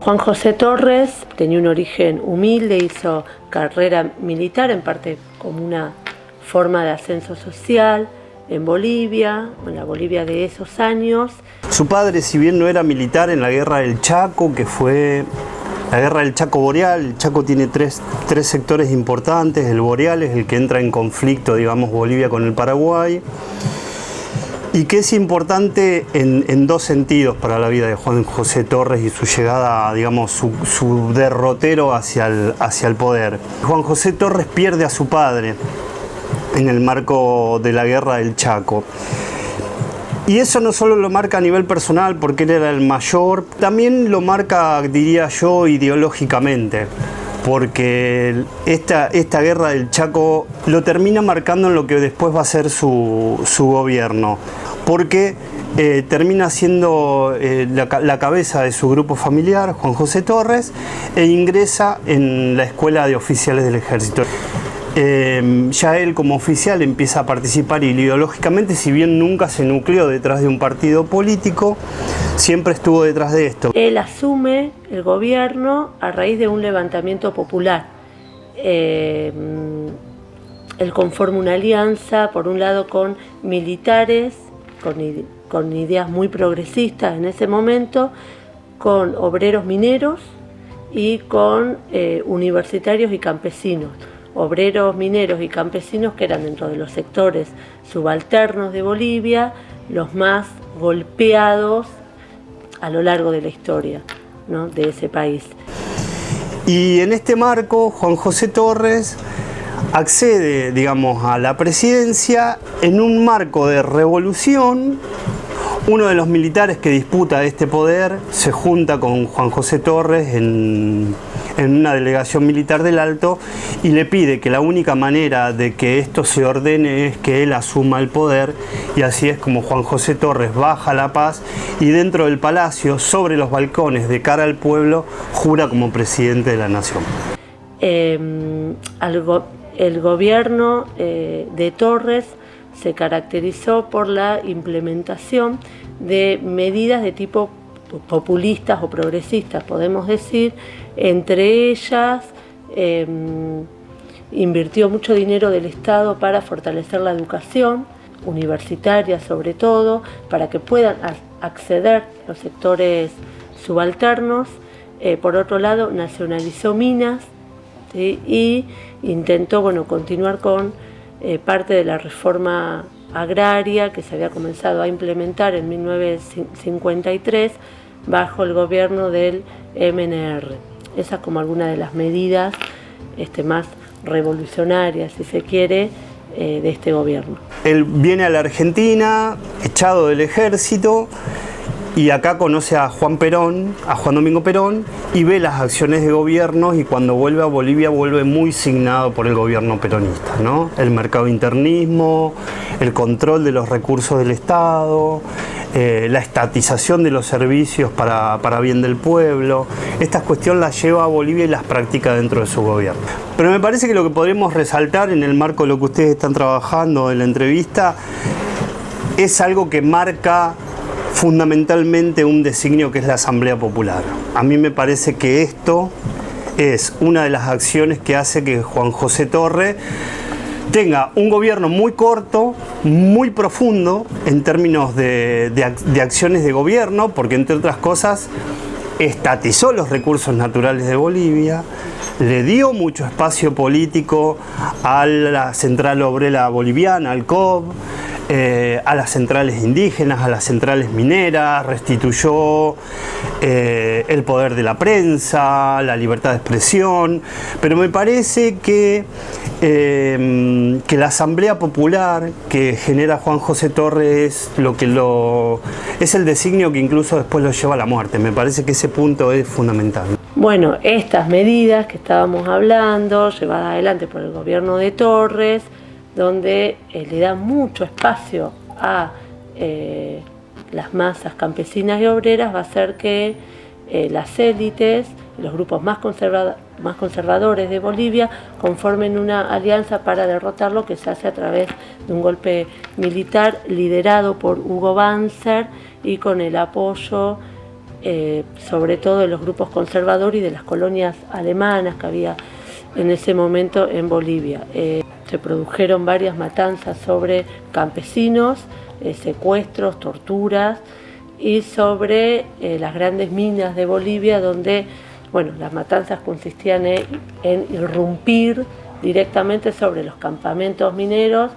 Juan José Torres tenía un origen humilde, hizo carrera militar, en parte como una forma de ascenso social en Bolivia, en la Bolivia de esos años. Su padre, si bien no era militar, en la guerra del Chaco, que fue la guerra del Chaco Boreal, el Chaco tiene tres sectores importantes. El Boreal es el que entra en conflicto, digamos, Bolivia con el Paraguay, y que es importante en dos sentidos para la vida de Juan José Torres y su llegada, digamos, su derrotero hacia el poder. Juan José Torres pierde a su padre en el marco de la guerra del Chaco. Y eso no solo lo marca a nivel personal, porque él era el mayor, también lo marca, diría yo, ideológicamente, porque esta guerra del Chaco lo termina marcando en lo que después va a ser su gobierno, porque termina siendo la cabeza de su grupo familiar, Juan José Torres, e ingresa en la Escuela de Oficiales del Ejército. Ya él como oficial empieza a participar ideológicamente, si bien nunca se nucleó detrás de un partido político, siempre estuvo detrás de esto. Él asume el gobierno a raíz de un levantamiento popular. Él conforma una alianza, por un lado, con militares, con ideas muy progresistas en ese momento, con obreros mineros y con universitarios y campesinos. Obreros, mineros y campesinos que eran, dentro de los sectores subalternos de Bolivia, los más golpeados a lo largo de la historia, ¿no?, de ese país. Y en este marco, Juan José Torres accede, digamos, a la presidencia en un marco de revolución. Uno de los militares que disputa este poder se junta con Juan José Torres en una delegación militar del Alto y le pide que la única manera de que esto se ordene es que él asuma el poder, y así es como Juan José Torres baja a La Paz y dentro del palacio, sobre los balcones de cara al pueblo, jura como presidente de la nación. El gobierno de Torres se caracterizó por la implementación de medidas de tipo populistas o progresistas, podemos decir. Entre ellas, invirtió mucho dinero del Estado para fortalecer la educación universitaria, sobre todo, para que puedan acceder los sectores subalternos. Por otro lado, nacionalizó minas, ¿sí?, y intentó, continuar con parte de la reforma agraria que se había comenzado a implementar en 1953 bajo el gobierno del MNR. Esas como algunas de las medidas más revolucionarias, si se quiere, de este gobierno. Él viene a la Argentina, echado del ejército, y acá conoce a Juan Domingo Perón, y ve las acciones de gobierno, y cuando vuelve a Bolivia vuelve muy signado por el gobierno peronista, ¿no? El mercado internismo, el control de los recursos del Estado, la estatización de los servicios para bien del pueblo. Estas cuestiones las lleva a Bolivia y las practica dentro de su gobierno. Pero me parece que lo que podremos resaltar en el marco de lo que ustedes están trabajando en la entrevista es algo que marca fundamentalmente un designio, que es la Asamblea Popular. A mí me parece que esto es una de las acciones que hace que Juan José Torres tenga un gobierno muy corto, muy profundo en términos de acciones de gobierno, porque entre otras cosas estatizó los recursos naturales de Bolivia, le dio mucho espacio político a la Central Obrera Boliviana, al COB, a las centrales indígenas, a las centrales mineras, restituyó el poder de la prensa, la libertad de expresión, pero me parece que la Asamblea Popular que genera Juan José Torres es el designio que incluso después lo lleva a la muerte. Me parece que ese punto es fundamental. Bueno, estas medidas que estábamos hablando, llevadas adelante por el gobierno de Torres, donde le da mucho espacio a las masas campesinas y obreras, va a hacer que las élites, los grupos más conservadores de Bolivia, conformen una alianza para derrotarlo, que se hace a través de un golpe militar liderado por Hugo Banzer y con el apoyo sobre todo de los grupos conservadores y de las colonias alemanas que había en ese momento en Bolivia. Se produjeron varias matanzas sobre campesinos, secuestros, torturas, y sobre las grandes minas de Bolivia, donde las matanzas consistían en irrumpir directamente sobre los campamentos mineros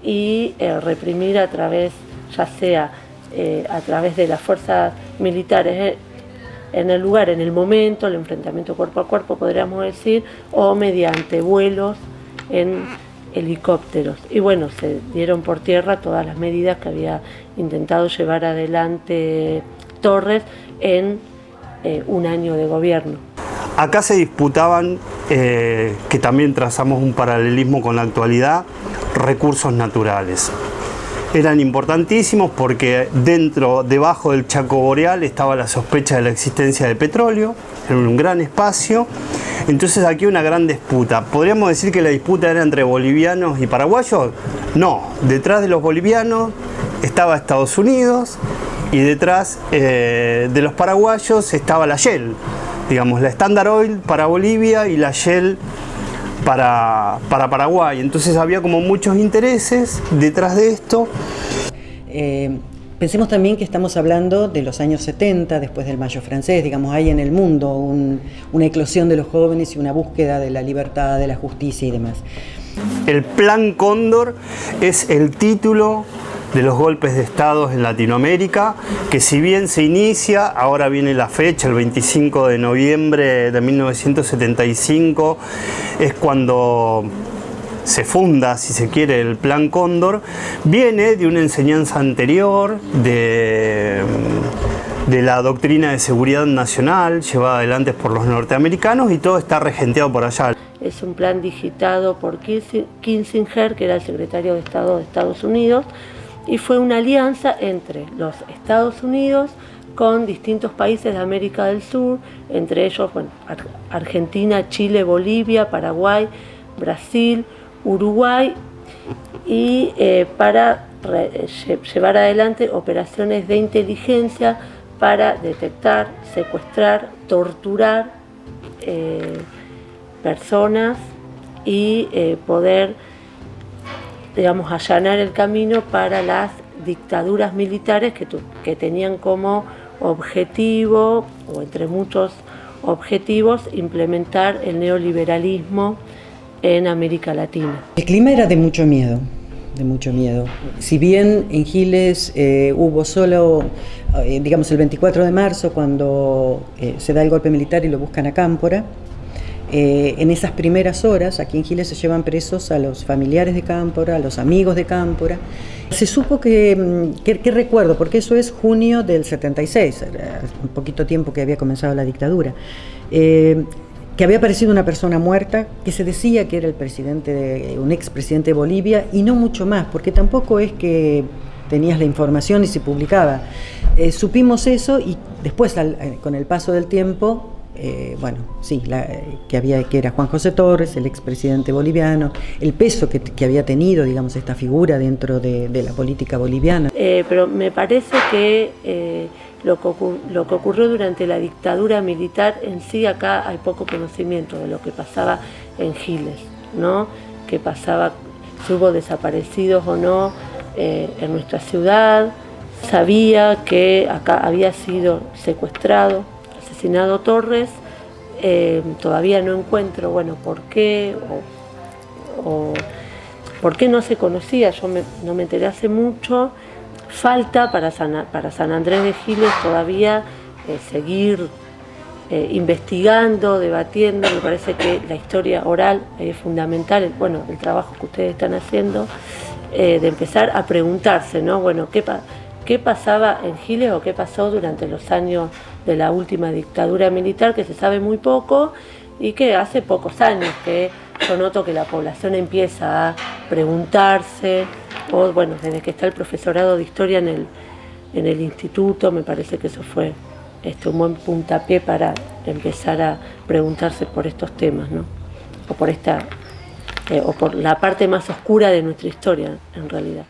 y reprimir a través, ya sea a través de las fuerzas militares en el lugar, en el momento, el enfrentamiento cuerpo a cuerpo, podríamos decir, o mediante vuelos en helicópteros. Y se dieron por tierra todas las medidas que había intentado llevar adelante Torres en un año de gobierno. Acá se disputaban, que también trazamos un paralelismo con la actualidad, recursos naturales. Eran importantísimos porque debajo del Chaco Boreal estaba la sospecha de la existencia de petróleo, en un gran espacio. Entonces aquí una gran disputa. ¿Podríamos decir que la disputa era entre bolivianos y paraguayos? No, detrás de los bolivianos estaba Estados Unidos y detrás de los paraguayos estaba la Shell. Digamos, la Standard Oil para Bolivia y la Shell para Paraguay. Entonces había como muchos intereses detrás de esto. Pensemos también que estamos hablando de los años 70, después del Mayo francés, digamos, hay en el mundo una eclosión de los jóvenes y una búsqueda de la libertad, de la justicia y demás. El Plan Cóndor es el título de los golpes de Estado en Latinoamérica, que si bien se inicia, ahora viene la fecha, el 25 de noviembre de 1975, es cuando se funda, si se quiere, el Plan Cóndor, viene de una enseñanza anterior de la doctrina de seguridad nacional llevada adelante por los norteamericanos, y todo está regenteado por allá. Es un plan digitado por Kissinger, que era el secretario de Estado de Estados Unidos, y fue una alianza entre los Estados Unidos con distintos países de América del Sur, entre ellos Argentina, Chile, Bolivia, Paraguay, Brasil, Uruguay, y para llevar adelante operaciones de inteligencia para detectar, secuestrar, torturar personas y poder, digamos, allanar el camino para las dictaduras militares que tenían como objetivo, o entre muchos objetivos, implementar el neoliberalismo en América Latina. El clima era de mucho miedo, de mucho miedo. Si bien en Giles hubo solo, digamos, el 24 de marzo, cuando se da el golpe militar y lo buscan a Cámpora, en esas primeras horas, aquí en Giles se llevan presos a los familiares de Cámpora, a los amigos de Cámpora. Se supo que recuerdo, porque eso es junio del 76, un poquito tiempo que había comenzado la dictadura, que había aparecido una persona muerta, que se decía que era un expresidente de Bolivia, y no mucho más, porque tampoco es que tenías la información y se publicaba. Supimos eso, y después, con el paso del tiempo, que era Juan José Torres, el expresidente boliviano, el peso que había tenido, digamos, esta figura dentro de la política boliviana. Pero me parece que lo que ocurrió durante la dictadura militar en sí, acá hay poco conocimiento de lo que pasaba en Giles, ¿no? Qué pasaba, si hubo desaparecidos o no en nuestra ciudad. Sabía que acá había sido secuestrado, asesinado Torres. Todavía no encuentro, por qué o por qué no se conocía. Yo no me enteré hace mucho. Falta para San Andrés de Giles todavía seguir investigando, debatiendo. Me parece que la historia oral es fundamental, el trabajo que ustedes están haciendo, de empezar a preguntarse, ¿no? ¿Qué pasaba en Giles o qué pasó durante los años de la última dictadura militar, que se sabe muy poco y que hace pocos años que yo noto que la población empieza a preguntarse, o desde que está el profesorado de historia en el instituto, me parece que eso fue un buen puntapié para empezar a preguntarse por estos temas, ¿no? O por la parte más oscura de nuestra historia, en realidad.